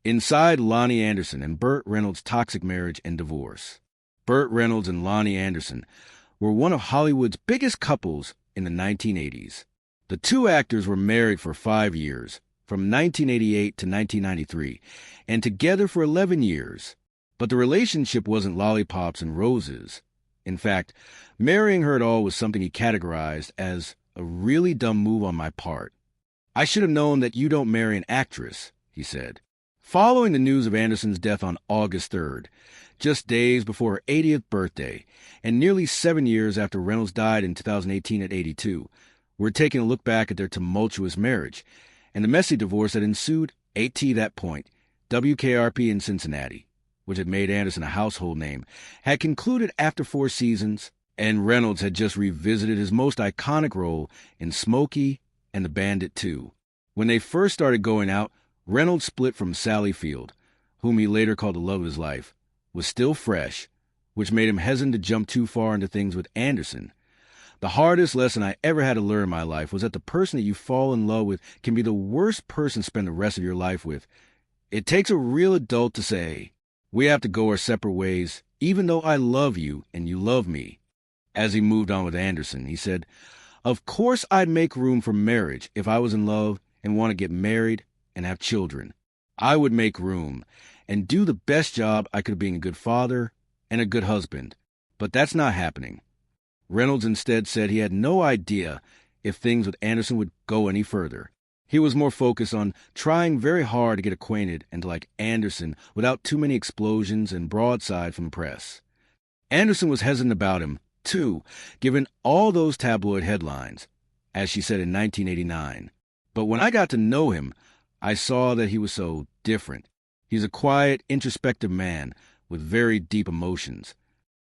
Inside Loni Anderson and Burt Reynolds' toxic marriage and divorce. Burt Reynolds and Loni Anderson were one of Hollywood's biggest couples in the 1980s. The two actors were married for 5 years, from 1988 to 1993, and together for 11 years. But the relationship wasn't lollipops and roses. In fact, marrying her at all was something he categorized as a really dumb move on my part. "I should have known that you don't marry an actress," he said. Following the news of Anderson's death on August 3rd, just days before her 80th birthday, and nearly 7 years after Reynolds died in 2018 at 82, we're taking a look back at their tumultuous marriage and the messy divorce that ensued at that point. WKRP in Cincinnati, which had made Anderson a household name, had concluded after 4 seasons, and Reynolds had just revisited his most iconic role in Smokey and the Bandit II. When they first started going out, Reynolds' split from Sally Field, whom he later called the love of his life, was still fresh, which made him hesitant to jump too far into things with Anderson. The hardest lesson I ever had to learn in my life was that the person that you fall in love with can be the worst person to spend the rest of your life with. It takes a real adult to say, "We have to go our separate ways, even though I love you and you love me." As he moved on with Anderson, he said, "Of course I'd make room for marriage if I was in love and want to get married and have children. I would make room and do the best job I could of being a good father and a good husband. But that's not happening." Reynolds instead said he had no idea if things with Anderson would go any further. He was more focused on trying very hard to get acquainted and to like Anderson without too many explosions and broadside from the press. Anderson was hesitant about him, too, given all those tabloid headlines, as she said in 1989. "But when I got to know him, I saw that he was so different. He's a quiet, introspective man with very deep emotions.